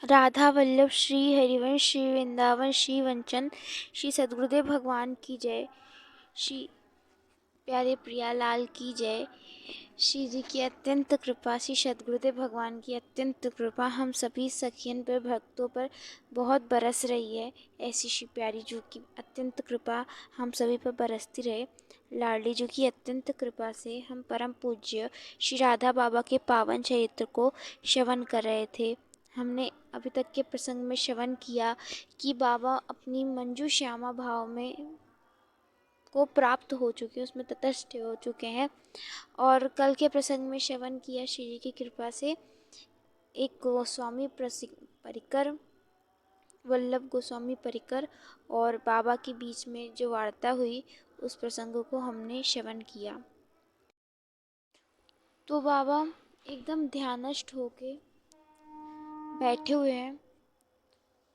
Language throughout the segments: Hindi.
राधा वल्लभ श्री हरिवंश श्री वृंदावन श्री वंचन श्री सद्गुरुदेव भगवान की जय। श्री प्यारे प्रियालाल की जय। श्री जी की अत्यंत कृपा, श्री सद्गुरुदेव भगवान की अत्यंत कृपा हम सभी सखियन पर, भक्तों पर बहुत बरस रही है। ऐसी श्री प्यारी जू की अत्यंत कृपा हम सभी पर बरसती रहे। लाडली जू की अत्यंत कृपा से हम परम पूज्य श्री राधा बाबा के पावन चरित्र को श्रवण कर रहे थे। हमने अभी तक के प्रसंग में श्रवण किया कि बाबा अपनी मंजू श्यामा भाव में को प्राप्त हो चुके हैं, उसमें तटस्थ हो चुके हैं। और कल के प्रसंग में श्रवण किया श्री जी की कृपा से एक गोस्वामी परिकर, वल्लभ गोस्वामी परिकर और बाबा के बीच में जो वार्ता हुई, उस प्रसंग को हमने श्रवण किया। तो बाबा एकदम ध्यानस्थ होके बैठे हुए हैं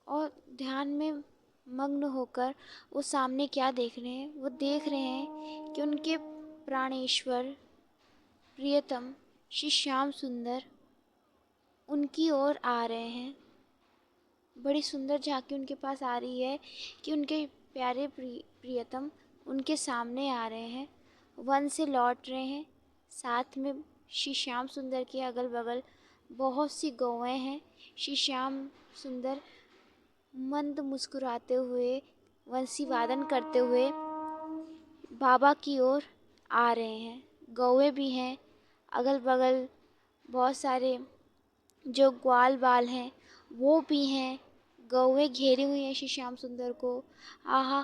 और ध्यान में मग्न होकर वो सामने क्या देख रहे हैं, वो देख रहे हैं कि उनके प्राणेश्वर प्रियतम श्री श्याम सुंदर उनकी ओर आ रहे हैं। बड़ी सुंदर झांकी उनके पास आ रही है कि उनके प्यारे प्रियतम उनके सामने आ रहे हैं, वन से लौट रहे हैं। साथ में श्री श्याम सुंदर के अगल बगल बहुत सी गौएं हैं। श्री श्याम सुंदर मंद मुस्कुराते हुए, वंशी वादन करते हुए बाबा की ओर आ रहे हैं। गौएं भी हैं, अगल बगल बहुत सारे जो ग्वाल बाल हैं वो भी हैं। गौएं घेरी हुई हैं श्री श्याम सुंदर को। आहा,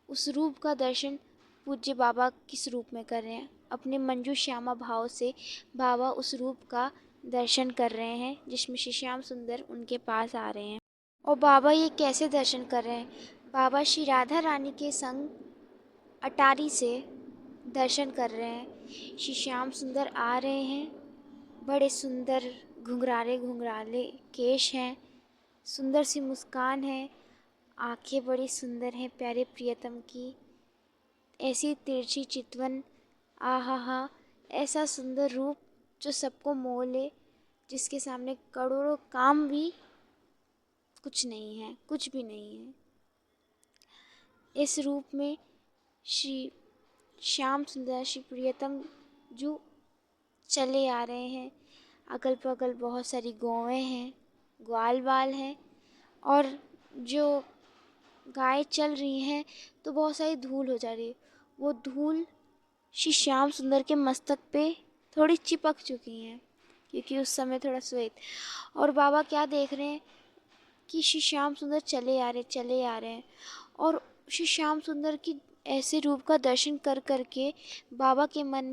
उस रूप का दर्शन पूज्य बाबा किस रूप में कर रहे हैं, अपने मंजू श्यामा भाव से बाबा उस रूप का दर्शन कर रहे हैं जिसमें श्री श्याम सुंदर उनके पास आ रहे हैं। और बाबा ये कैसे दर्शन कर रहे हैं? बाबा श्री राधा रानी के संग अटारी से दर्शन कर रहे हैं। श्री श्याम सुंदर आ रहे हैं, बड़े सुंदर घुंघराले घुंघराले केश हैं, सुंदर सी मुस्कान है, आंखें बड़ी सुंदर हैं प्यारे प्रियतम की, ऐसी तिरछी चितवन, आहा हा, ऐसा सुंदर रूप जो सबको मोह ले, जिसके सामने करोड़ों काम भी कुछ नहीं है, कुछ भी नहीं है। इस रूप में श्री श्याम सुंदर श्री प्रियतम जो चले आ रहे हैं। अगल बगल बहुत सारी गौएं हैं, ग्वाल बाल हैं, और जो गाय चल रही हैं तो बहुत सारी धूल हो जा रही है। वो धूल श्री श्याम सुंदर के मस्तक पे थोड़ी चिपक चुकी हैं क्योंकि उस समय थोड़ा श्वेत। और बाबा क्या देख रहे हैं कि श्री श्याम सुंदर चले आ रहे हैं। और श्री श्याम सुंदर की ऐसे रूप का दर्शन कर कर के बाबा के मन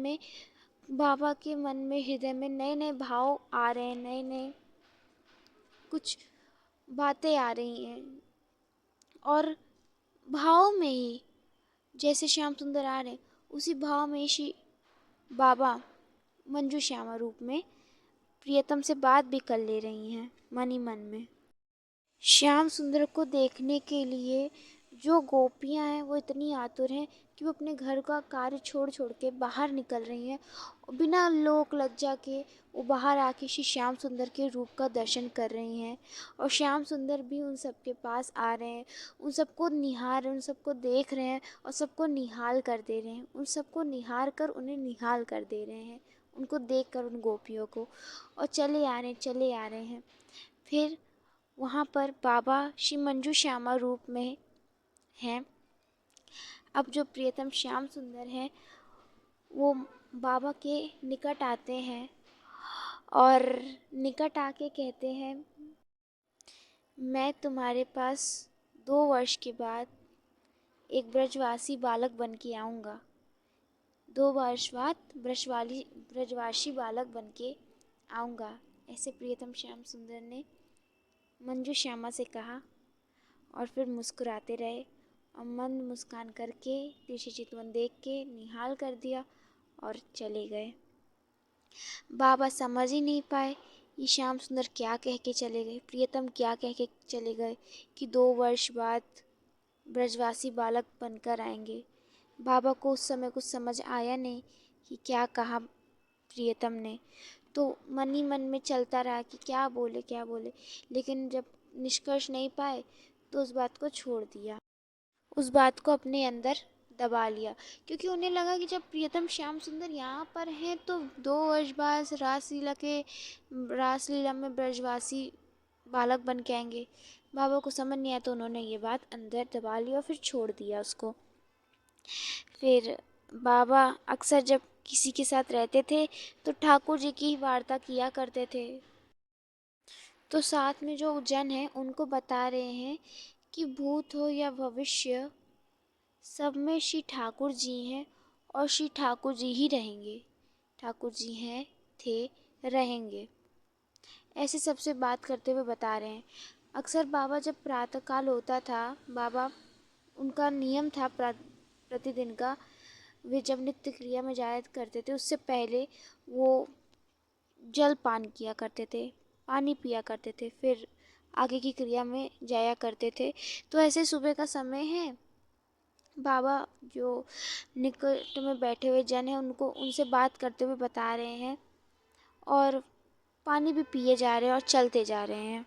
में हृदय में नए नए भाव आ रहे हैं, नए नए कुछ बातें आ रही हैं। और भाव में ही जैसे श्याम सुंदर आ रहे हैं, उसी भाव में श्री बाबा मंजू श्यामा रूप में प्रियतम से बात भी कर ले रही हैं मन ही मन में। श्याम सुंदर को देखने के लिए जो गोपियां हैं वो इतनी आतुर हैं कि वो अपने घर का कार्य छोड़ छोड़ के बाहर निकल रही हैं। बिना लोक लज्जा के वो बाहर आके श्री श्याम सुंदर के रूप का दर्शन कर रही हैं। और श्याम सुंदर भी उन सबके पास आ रहे हैं, उन सबको निहार रहे हैं, उन सबको देख रहे हैं और सबको निहाल कर दे रहे हैं। उन सबको निहार कर उन्हें निहाल कर दे रहे हैं, उनको देख कर उन गोपियों को। और चले आ रहे हैं। फिर वहाँ पर बाबा श्री मंजू श्यामा रूप में हैं। अब जो प्रियतम श्याम सुंदर हैं वो बाबा के निकट आते हैं और निकट आके कहते हैं, मैं तुम्हारे पास 2 वर्ष के बाद एक ब्रजवासी बालक बन के आऊँगा। 2 वर्ष बाद ब्रजवासी बालक बन के आऊँगा, ऐसे प्रियतम श्याम सुंदर ने मंजू श्यामा से कहा। और फिर मुस्कुराते रहे और मंद मुस्कान करके तिरछी चितवन देख के निहाल कर दिया और चले गए। बाबा समझ ही नहीं पाए ये श्याम सुंदर क्या कह के चले गए, प्रियतम क्या कह के चले गए कि 2 वर्ष बाद ब्रजवासी बालक बनकर आएंगे। बाबा को उस समय कुछ समझ आया नहीं कि क्या कहा प्रियतम ने। तो मन ही मन में चलता रहा कि क्या बोले क्या बोले, लेकिन जब निष्कर्ष नहीं पाए तो उस बात को छोड़ दिया, उस बात को अपने अंदर दबा लिया। क्योंकि उन्हें लगा कि जब प्रियतम श्याम सुंदर यहाँ पर हैं तो 2 वर्ष बाद रासलीला में ब्रजवासी बालक बन के आएंगे। बाबा को समझ नहीं आया तो उन्होंने ये बात अंदर दबा ली और फिर छोड़ दिया उसको। फिर बाबा अक्सर जब किसी के साथ रहते थे तो ठाकुर जी की ही वार्ता किया करते थे। तो साथ में जो जन है उनको बता रहे हैं कि भूत हो या भविष्य, सब में श्री ठाकुर जी हैं और श्री ठाकुर जी ही रहेंगे। ठाकुर जी हैं, थे, रहेंगे। ऐसे सबसे बात करते हुए बता रहे हैं। अक्सर बाबा जब प्रातःकाल होता था, बाबा उनका नियम था प्रतिदिन का, वे जब नित्य क्रिया में जाया करते थे उससे पहले वो जल पान किया करते थे, पानी पिया करते थे, फिर आगे की क्रिया में जाया करते थे। तो ऐसे सुबह का समय है, बाबा जो निकट में बैठे हुए जन हैं उनको उनसे बात करते हुए बता रहे हैं और पानी भी पिए जा रहे हैं और चलते जा रहे हैं।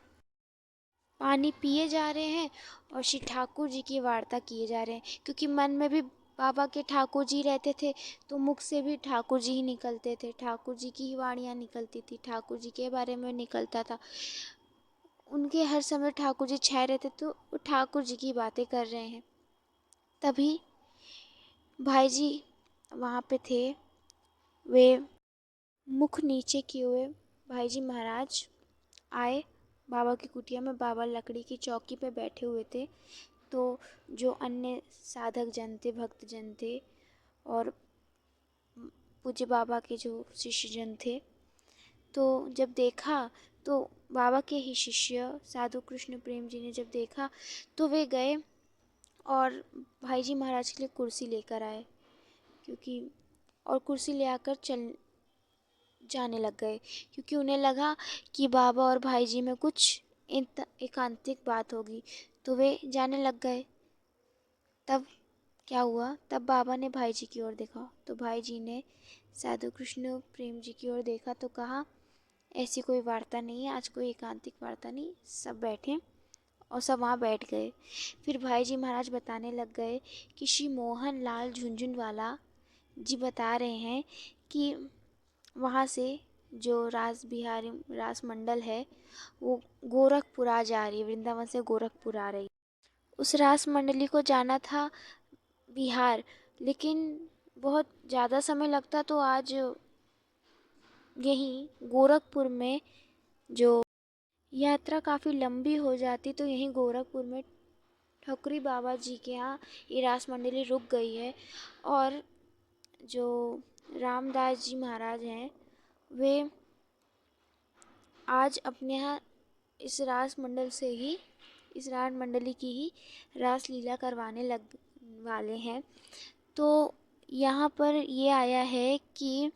पानी पिए जा रहे हैं और श्री ठाकुर जी की वार्ता किए जा रहे हैं, क्योंकि मन में भी बाबा के ठाकुर जी रहते थे तो मुख से भी ठाकुर जी ही निकलते थे, ठाकुर जी की ही वाणियाँ निकलती थी, ठाकुर जी के बारे में निकलता था। उनके हर समय ठाकुर जी छाए रहते तो वो ठाकुर जी की बातें कर रहे हैं। तभी भाई जी वहाँ पे थे, वे मुख नीचे किए हुए भाई जी महाराज आए बाबा की कुटिया में। बाबा लकड़ी की चौकी पे बैठे हुए थे। तो जो अन्य साधक जन थे, भक्त जन थे और पूज्य बाबा के जो शिष्य जन थे, तो जब देखा तो बाबा के ही शिष्य साधु कृष्ण प्रेम जी ने जब देखा तो वे गए और भाई जी महाराज के लिए कुर्सी लेकर आए, क्योंकि और कुर्सी ले आकर चल जाने लग गए, क्योंकि उन्हें लगा कि बाबा और भाई जी में कुछ एकांतिक बात होगी, तो वे जाने लग गए। तब क्या हुआ, तब बाबा ने भाई जी की ओर देखा तो भाई जी ने साधु कृष्ण प्रेम जी की ओर देखा तो कहा, ऐसी कोई वार्ता नहीं है, आज कोई एकांतिक वार्ता नहीं, सब बैठे। और सब वहाँ बैठ गए। फिर भाई जी महाराज बताने लग गए कि श्री मोहन लाल झुनझुनवाला जी बता रहे हैं कि वहाँ से जो रास बिहारी रास मंडल है वो गोरखपुर आ जा रही है, वृंदावन से गोरखपुर आ रही। उस रास मंडली को जाना था बिहार, लेकिन बहुत ज़्यादा समय लगता तो आज यहीं गोरखपुर में जो यात्रा काफ़ी लंबी हो जाती, तो यहीं गोरखपुर में ठकुरी बाबा जी के यहाँ ये रास मंडली रुक गई है। और जो रामदास जी महाराज हैं वे आज अपने यहाँ इस रास मंडली की ही रास लीला करवाने लग वाले हैं। तो यहाँ पर ये आया है कि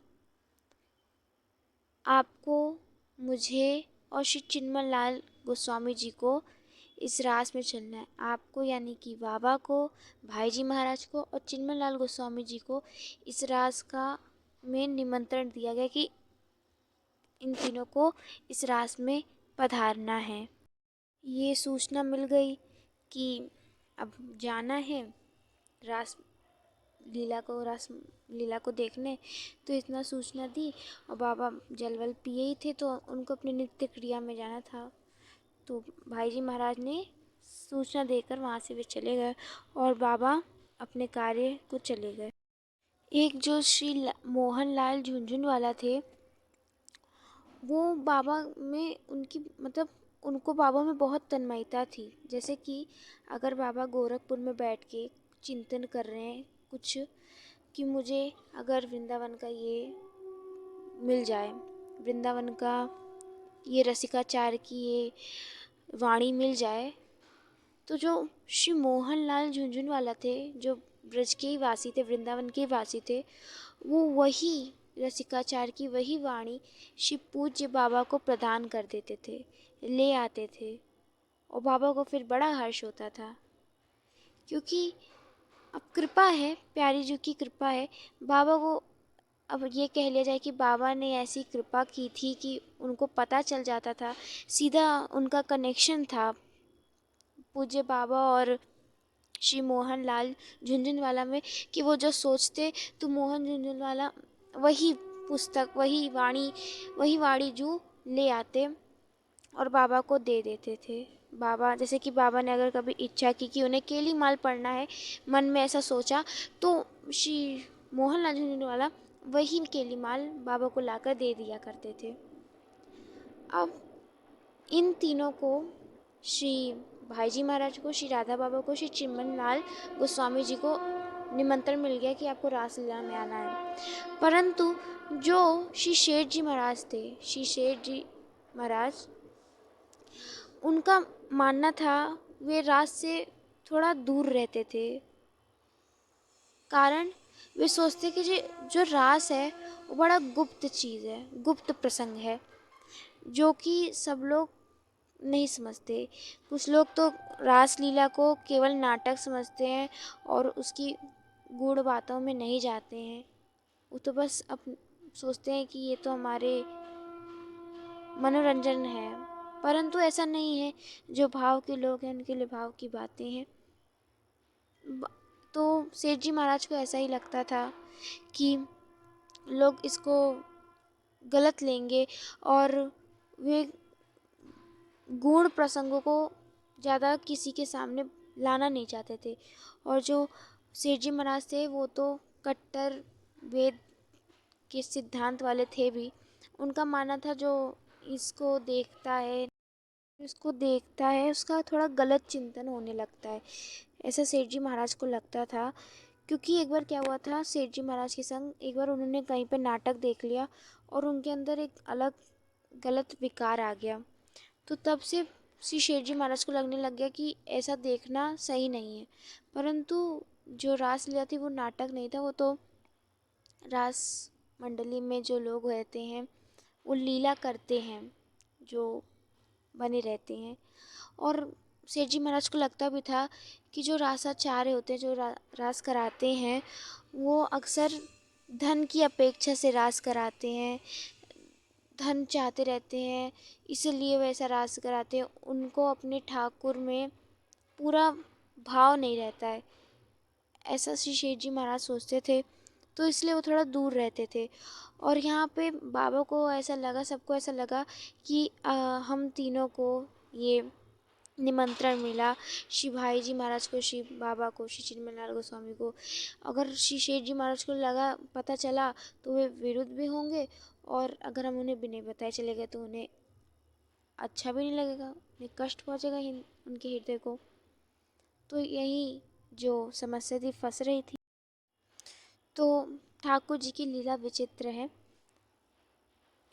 आपको, मुझे और श्री चिन्मय लाल गोस्वामी जी को इस रास में चलना है। आपको यानी कि बाबा को, भाई जी महाराज को और चिन्मय लाल गोस्वामी जी को इस रास का में निमंत्रण दिया गया कि इन तीनों को इस रास में पधारना है। ये सूचना मिल गई कि अब जाना है रास लीला को देखने, तो इतना सूचना दी। और बाबा जलवल पिए ही थे तो उनको अपनी नित्य क्रिया में जाना था, तो भाई जी महाराज ने सूचना देकर वहाँ से वे चले गए और बाबा अपने कार्य को चले गए। एक जो श्री मोहन लाल झुनझुनवाला थे, वो बाबा में उनकी मतलब उनको बाबा में बहुत तन्मयता थी। जैसे कि अगर बाबा गोरखपुर में बैठ के चिंतन कर रहे हैं कुछ, कि मुझे अगर वृंदावन का ये मिल जाए, वृंदावन का ये रसिकाचार्य की ये वाणी मिल जाए, तो जो श्री मोहन लाल झुनझुनवाला थे, जो ब्रज के ही वासी थे, वृंदावन के वासी थे, वो वही रसिकाचार्य की वही वाणी श्री पूज्य बाबा को प्रदान कर देते थे, ले आते थे। और बाबा को फिर बड़ा हर्ष होता था, क्योंकि अब कृपा है, प्यारी जी की कृपा है। बाबा को अब ये कह लिया जाए कि बाबा ने ऐसी कृपा की थी कि उनको पता चल जाता था, सीधा उनका कनेक्शन था पूज्य बाबा और श्री मोहन लाल झुनझुनवाला में, कि वो जो सोचते तो मोहन झुनझुनवाला वही पुस्तक, वही वाणी जू ले आते और बाबा को दे देते थे। बाबा, जैसे कि बाबा ने अगर कभी इच्छा की कि उन्हें केली माल पढ़ना है, मन में ऐसा सोचा, तो श्री मोहनलाल झुनझुनवाला वही केली माल बाबा को लाकर दे दिया करते थे। अब इन तीनों को, श्री भाईजी महाराज को, श्री राधा बाबा को, श्री चिन्मन लाल गोस्वामी जी को निमंत्रण मिल गया कि आपको रासलीला में आना है। परंतु जो श्री शेठ जी महाराज थे, श्री शेठ जी महाराज, उनका मानना था वे रास से थोड़ा दूर रहते थे। कारण वे सोचते कि जो रास है वो बड़ा गुप्त चीज़ है, गुप्त प्रसंग है, जो कि सब लोग नहीं समझते। कुछ लोग तो रास लीला को केवल नाटक समझते हैं और उसकी गूढ़ बातों में नहीं जाते हैं। वो तो बस सोचते हैं कि ये तो हमारे मनोरंजन है, परंतु ऐसा नहीं है। जो भाव के लोग हैं उनके लिए भाव की बातें हैं। तो सेठ जी महाराज को ऐसा ही लगता था कि लोग इसको गलत लेंगे और वे गूढ़ प्रसंगों को ज़्यादा किसी के सामने लाना नहीं चाहते थे। और जो सेठ जी महाराज थे वो तो कट्टर वेद के सिद्धांत वाले थे भी। उनका मानना था जो इसको देखता है उसका थोड़ा गलत चिंतन होने लगता है, ऐसा सेठ जी महाराज को लगता था। क्योंकि एक बार क्या हुआ था, सेठ जी महाराज के संग एक बार उन्होंने कहीं पे नाटक देख लिया और उनके अंदर एक अलग गलत विकार आ गया। तो तब से श्री शेठ जी महाराज को लगने लग गया कि ऐसा देखना सही नहीं है। परंतु जो रास लीला थी वो नाटक नहीं था, वो तो रास मंडली में जो लोग रहते हैं वो लीला करते हैं, जो बने रहते हैं। और सेठ जी महाराज को लगता भी था कि जो रासाचार्य होते हैं, जो रास कराते हैं, वो अक्सर धन की अपेक्षा से रास कराते हैं, धन चाहते रहते हैं, इसलिए वैसा रास कराते हैं। उनको अपने ठाकुर में पूरा भाव नहीं रहता है, ऐसा श्री शेठ जी महाराज सोचते थे। तो इसलिए वो थोड़ा दूर रहते थे। और यहाँ पे बाबा को ऐसा लगा, सबको ऐसा लगा कि हम तीनों को ये निमंत्रण मिला, श्री भाई जी महाराज को, श्री बाबा को, श्री चिन्मयलाल गोस्वामी को। अगर श्री शेठ जी महाराज को पता चला तो वे विरुद्ध भी होंगे, और अगर हम उन्हें बिना बताए चले गए तो उन्हें अच्छा भी नहीं लगेगा, उन्हें कष्ट पहुँचेगा उनके हृदय को। तो यही जो समस्या थी, फंस रही थी। तो ठाकुर जी की लीला विचित्र है।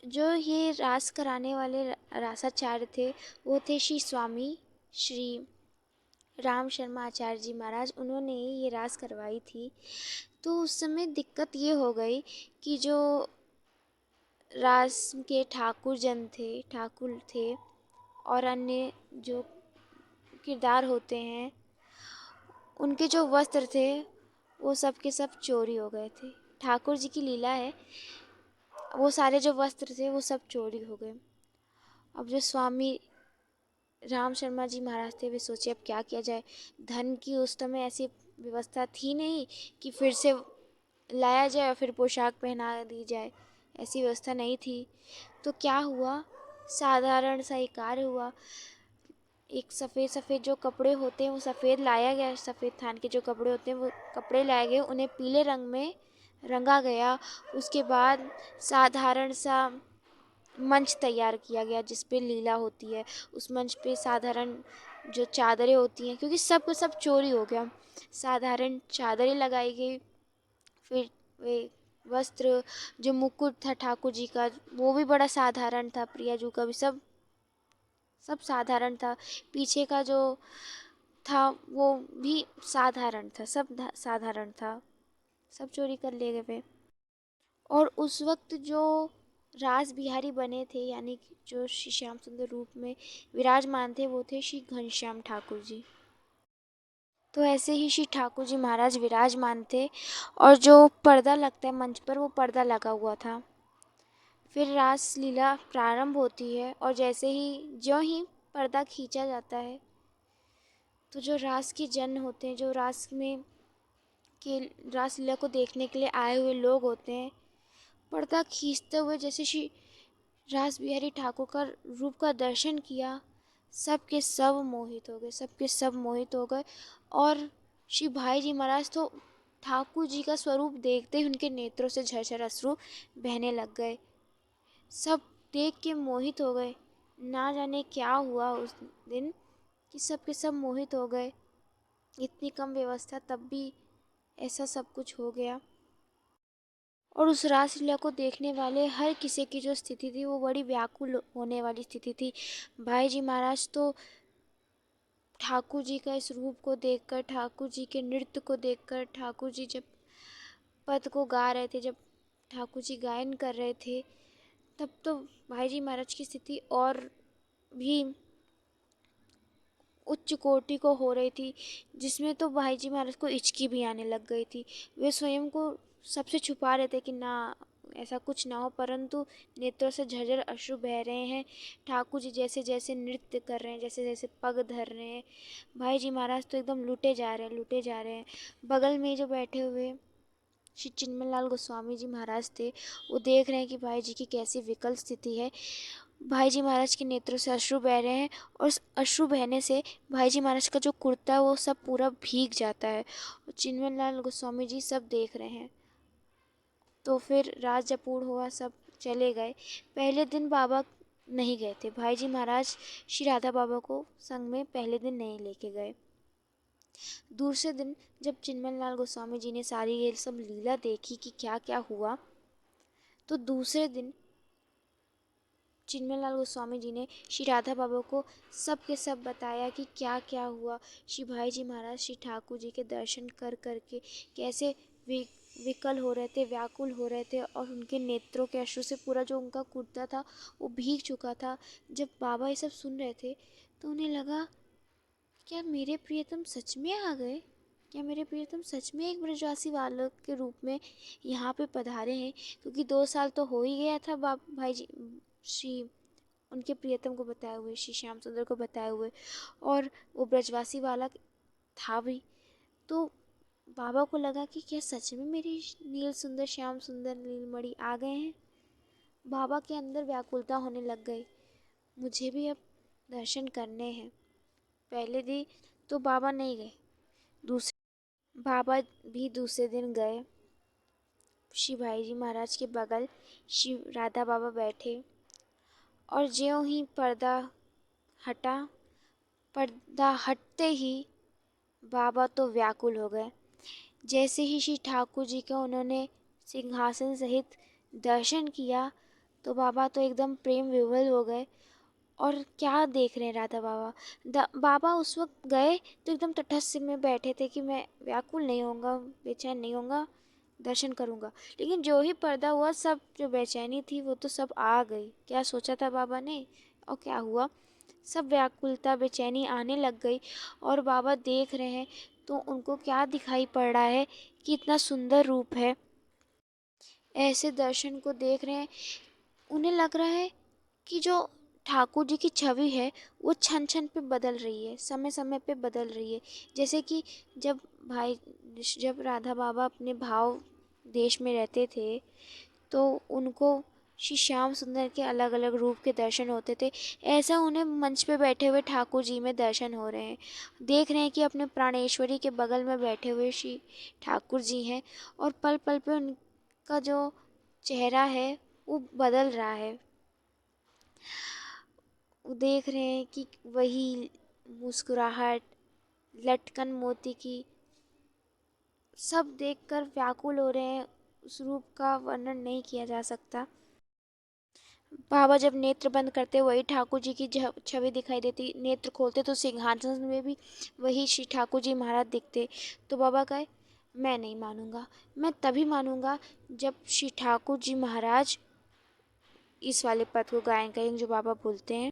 जो ये रास कराने वाले रासाचार्य थे वो थे श्री स्वामी श्री राम शर्मा आचार्य जी महाराज। उन्होंने ये रास करवाई थी। तो उस समय दिक्कत ये हो गई कि जो रास के ठाकुर थे और अन्य जो किरदार होते हैं, उनके जो वस्त्र थे वो सब के सब चोरी हो गए थे। ठाकुर जी की लीला है, वो सारे जो वस्त्र थे वो सब चोरी हो गए। अब जो स्वामी राम शर्मा जी महाराज थे वे सोचे अब क्या किया जाए। धन की उस समय ऐसी व्यवस्था थी नहीं कि फिर से लाया जाए और फिर पोशाक पहना दी जाए, ऐसी व्यवस्था नहीं थी। तो क्या हुआ, साधारण सा एक कार्य हुआ। एक सफ़ेद सफ़ेद जो कपड़े होते हैं वो सफ़ेद लाया गया, सफ़ेद थान के जो कपड़े होते हैं वो कपड़े लाए गए, उन्हें पीले रंग में रंगा गया। उसके बाद साधारण सा मंच तैयार किया गया जिस पे लीला होती है। उस मंच पे साधारण जो चादरें होती हैं, क्योंकि सब कुछ सब चोरी हो गया, साधारण चादरें लगाई गई। फिर वे वस्त्र, जो मुकुट था ठाकुर जी का वो भी बड़ा साधारण था, प्रिया जू का भी सब साधारण था। पीछे का जो था वो भी साधारण था, सब साधारण था, सब चोरी कर ले गए। और उस वक्त जो रास बिहारी बने थे, यानी कि जो श्री श्याम सुंदर रूप में विराजमान थे, वो थे श्री घनश्याम ठाकुर जी। तो ऐसे ही श्री ठाकुर जी महाराज विराजमान थे और जो पर्दा लगता है मंच पर, वो पर्दा लगा हुआ था। फिर रास लीला प्रारंभ होती है और जैसे ही ज्यों ही पर्दा खींचा जाता है तो जो रास के जन होते हैं, जो रास में के रास लीला को देखने के लिए आए हुए लोग होते हैं, पर्दा खींचते हुए जैसे श्री रास बिहारी ठाकुर का रूप का दर्शन किया, सब के सब मोहित हो गए, सब के सब मोहित हो गए। और श्री भाई जी महाराज तो ठाकुर जी का स्वरूप देखते ही उनके नेत्रों से झरझर अश्रु बहने लग गए। सब देख के मोहित हो गए। ना जाने क्या हुआ उस दिन कि सब के सब मोहित हो गए। इतनी कम व्यवस्था तब भी ऐसा सब कुछ हो गया। और उस रासलीला को देखने वाले हर किसी की जो स्थिति थी वो बड़ी व्याकुल होने वाली स्थिति थी। भाई जी महाराज तो ठाकुर जी का इस रूप को देखकर, ठाकुर जी के नृत्य को देखकर, ठाकुर जी जब पद को गा रहे थे, जब ठाकुर जी गायन कर रहे थे, तब तो भाई जी महाराज की स्थिति और भी उच्च कोटि को हो रही थी, जिसमें तो भाई जी महाराज को हिचकी भी आने लग गई थी। वे स्वयं को सबसे छुपा रहे थे कि ना ऐसा कुछ ना हो, परंतु नेत्रों से झरझर अश्रु बह रहे हैं। ठाकुर जी जैसे जैसे नृत्य कर रहे हैं, जैसे जैसे पग धर रहे हैं, भाई जी महाराज तो एकदम लूटे जा रहे हैं, लूटे जा रहे हैं। बगल में जो बैठे हुए श्री चिन्मय लाल गोस्वामी जी महाराज थे, वो देख रहे हैं कि भाई जी की कैसी विकल स्थिति है। भाई जी महाराज के नेत्रों से अश्रु बह रहे हैं और उस अश्रु बहने से भाई जी महाराज का जो कुर्ता है वो सब पूरा भीग जाता है। और चिन्मय लाल गोस्वामी जी सब देख रहे हैं। तो फिर रात जब पूर्ण हुआ, सब चले गए। पहले दिन बाबा नहीं गए थे, भाई जी महाराज श्री राधा बाबा को संग में पहले दिन नहीं लेके गए। दूसरे दिन जब चिन्मय लाल गोस्वामी जी ने सारी ये सब लीला देखी कि क्या क्या हुआ, तो दूसरे दिन चिन्मय लाल गोस्वामी जी ने श्री राधा बाबा को सब के सब बताया कि क्या क्या हुआ। श्री भाई जी महाराज श्री ठाकुर जी के दर्शन कर करके कैसे विकल हो रहे थे, व्याकुल हो रहे थे और उनके नेत्रों के अश्रु से पूरा जो उनका कुर्ता था वो भीग चुका था। जब बाबा ये सब सुन रहे थे तो उन्हें लगा, क्या मेरे प्रियतम सच में आ गए? क्या मेरे प्रियतम सच में एक ब्रजवासी बालक के रूप में यहाँ पे पधारे हैं? क्योंकि 2 साल तो हो ही गया था भाई जी श्री उनके प्रियतम को बताए हुए, श्री श्याम सुंदर को बताए हुए, और वो ब्रजवासी बालक था भी। तो बाबा को लगा कि क्या सच में मेरे नील सुंदर, श्याम सुंदर, नीलमणि आ गए हैं? बाबा के अंदर व्याकुलता होने लग गई, मुझे भी अब दर्शन करने हैं। पहले दिन तो बाबा नहीं गए, दूसरे बाबा भी दूसरे दिन गए। श्री भाई जी महाराज के बगल श्री राधा बाबा बैठे और ज्यों ही हटा पर्दा हटते ही बाबा तो व्याकुल हो गए। जैसे ही श्री ठाकुर जी का उन्होंने सिंहासन सहित दर्शन किया तो बाबा तो एकदम प्रेम विवल हो गए। और क्या देख रहे हैं राधा बाबा? बाबा उस वक्त गए तो एकदम तटस्थ में बैठे थे कि मैं व्याकुल नहीं होऊंगा, बेचैन नहीं होऊंगा, दर्शन करूंगा। लेकिन जो ही पर्दा हुआ, सब जो बेचैनी थी वो तो सब आ गई। क्या सोचा था बाबा ने और क्या हुआ? सब व्याकुलता, बेचैनी आने लग गई। और बाबा देख रहे हैं तो उनको क्या दिखाई पड़ रहा है कि इतना सुंदर रूप है। ऐसे दर्शन को देख रहे हैं, उन्हें लग रहा है कि जो ठाकुर जी की छवि है वो क्षण क्षण पे बदल रही है, समय समय पे बदल रही है। जैसे कि जब भाई जब राधा बाबा अपने भाव देश में रहते थे तो उनको श्री श्याम सुंदर के अलग अलग रूप के दर्शन होते थे, ऐसा उन्हें मंच पे बैठे हुए ठाकुर जी में दर्शन हो रहे हैं। देख रहे हैं कि अपने प्राणेश्वरी के बगल में बैठे हुए श्री ठाकुर जी हैं और पल पल पे उनका जो चेहरा है वो बदल रहा है। वो देख रहे हैं कि वही मुस्कुराहट, लटकन मोती की, सब देखकर व्याकुल हो रहे हैं। उस रूप का वर्णन नहीं किया जा सकता। बाबा जब नेत्र बंद करते वही ठाकुर जी की छवि दिखाई देती, नेत्र खोलते तो सिंहासन में भी वही श्री ठाकुर जी महाराज दिखते। तो बाबा कहे, मैं नहीं मानूंगा, मैं तभी मानूंगा जब श्री ठाकुर जी महाराज इस वाले पद को गायन करेंगे जो बाबा बोलते हैं।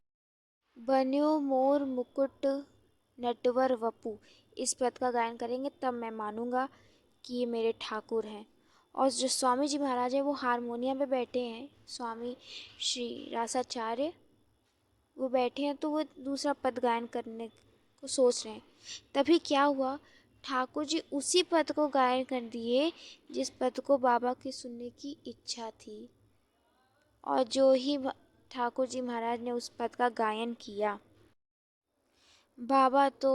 बन्यो मोर मुकुट नटवर वपु, इस पद का गायन करेंगे तब मैं मानूंगा कि ये मेरे ठाकुर हैं। और जो स्वामी जी महाराज हैं वो हारमोनियम पे बैठे हैं, स्वामी श्री रासाचार्य वो बैठे हैं, तो वो दूसरा पद गायन करने को सोच रहे हैं। तभी क्या हुआ, ठाकुर जी उसी पद को गायन कर दिए जिस पद को बाबा की सुनने की इच्छा थी। और जो ही ठाकुर जी महाराज ने उस पद का गायन किया, बाबा तो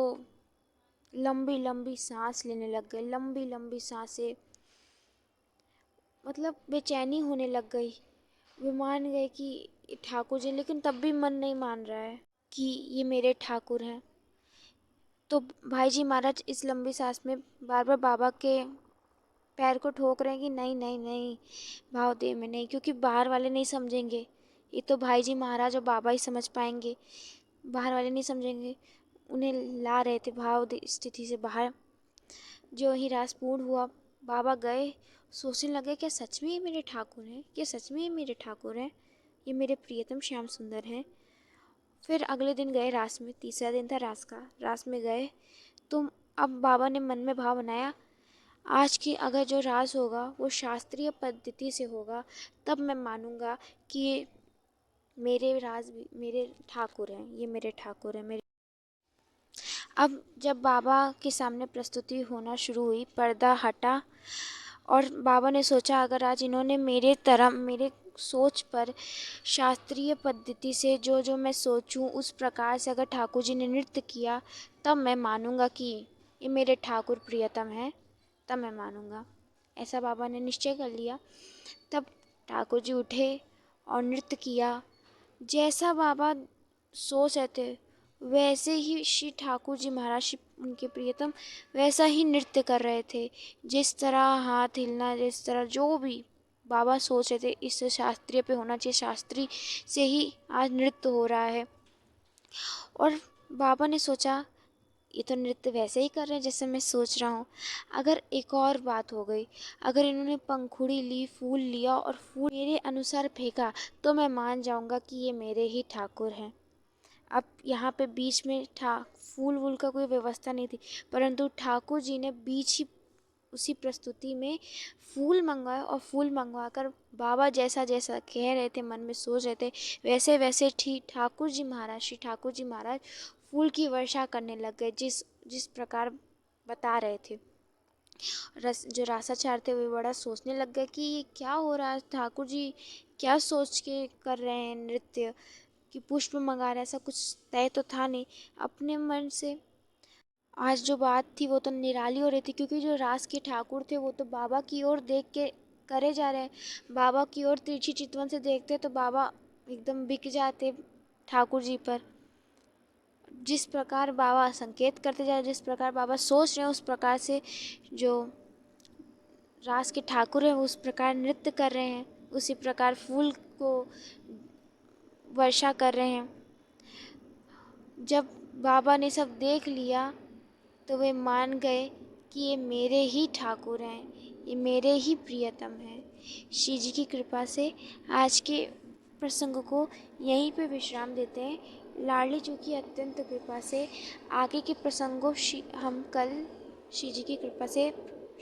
लंबी लंबी सांस लेने लग गए, लंबी लंबी सांसें, मतलब बेचैनी होने लग गई। वे मान गए कि ठाकुर जी, लेकिन तब भी मन नहीं मान रहा है कि ये मेरे ठाकुर हैं। तो भाई जी महाराज इस लंबी सांस में बार बार बाबा के पैर को ठोक रहे हैं कि नहीं नहीं नहीं, भाव दे में नहीं, क्योंकि बाहर वाले नहीं समझेंगे, ये तो भाई जी महाराज और बाबा ही समझ पाएंगे, बाहर वाले नहीं समझेंगे। उन्हें ला रहे थे भाव स्थिति से बाहर। जो ही रास पूर्ण हुआ, बाबा गए, सोचने लगे क्या सच में ये मेरे ठाकुर हैं, क्या सच में ये मेरे ठाकुर हैं, ये मेरे प्रियतम श्याम सुंदर हैं। फिर अगले दिन गए रास में, तीसरा दिन था रास का, रास में गए तो अब बाबा ने मन में भाव बनाया, आज की अगर जो रास होगा वो शास्त्रीय पद्धति से होगा, तब मैं मानूंगा कि ये मेरे राज मेरे ठाकुर हैं, ये मेरे ठाकुर हैं मेरे। अब जब बाबा के सामने प्रस्तुति होना शुरू हुई, पर्दा हटा और बाबा ने सोचा अगर आज इन्होंने मेरे सोच पर शास्त्रीय पद्धति से जो जो मैं सोचूं उस प्रकार से अगर ठाकुर जी ने नृत्य किया, तब मैं मानूंगा कि ये मेरे ठाकुर प्रियतम हैं, तब मैं मानूंगा। ऐसा बाबा ने निश्चय कर लिया। तब ठाकुर जी उठे और नृत्य किया। जैसा बाबा सोच रहे थे वैसे ही श्री ठाकुर जी महाराज उनके प्रियतम वैसा ही नृत्य कर रहे थे। जिस तरह हाथ हिलना, जिस तरह जो भी बाबा सोच रहे थे इससे शास्त्रीय पे होना चाहिए, शास्त्रीय से ही आज नृत्य हो रहा है। और बाबा ने सोचा ये तो नृत्य वैसे ही कर रहे हैं जैसे मैं सोच रहा हूँ। अगर एक और बात हो गई, अगर इन्होंने पंखुड़ी ली, फूल लिया और फूल मेरे अनुसार फेंका, तो मैं मान जाऊँगा कि ये मेरे ही ठाकुर हैं। अब यहाँ पे बीच में फूल वूल का कोई व्यवस्था नहीं थी, परंतु ठाकुर जी ने बीच ही उसी प्रस्तुति में फूल मंगवाए और फूल मंगवा कर बाबा जैसा जैसा कह रहे थे, मन में सोच रहे थे, वैसे वैसे ठीक श्री ठाकुर जी महाराज फूल की वर्षा करने लग गए, जिस जिस प्रकार बता रहे थे। जो रासाचार्य थे वे बड़ा सोचने लग गए कि ये क्या हो रहा है, ठाकुर जी क्या सोच के कर रहे हैं नृत्य, कि पुष्प मंगा रहे हैं, ऐसा कुछ तय तो था नहीं। अपने मन से आज जो बात थी वो तो निराली हो रही थी, क्योंकि जो रास के ठाकुर थे वो तो बाबा की ओर देख के करे जा रहे हैं। बाबा की ओर तिरछी चितवन से देखते तो बाबा एकदम बिक जाते ठाकुर जी पर। जिस प्रकार बाबा संकेत करते जा रहे, जिस प्रकार बाबा सोच रहे हैं, उस प्रकार से जो रास के ठाकुर हैं उस प्रकार नृत्य कर रहे हैं, उसी प्रकार फूल को वर्षा कर रहे हैं। जब बाबा ने सब देख लिया तो वे मान गए कि ये मेरे ही ठाकुर हैं, ये मेरे ही प्रियतम हैं। श्री जी की कृपा से आज के प्रसंग को यहीं पे विश्राम देते हैं। लाडली जी की अत्यंत कृपा से आगे के प्रसंगों हम कल श्री जी की कृपा से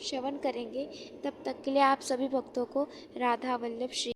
श्रवण करेंगे। तब तक के लिए आप सभी भक्तों को राधा वल्लभ श्री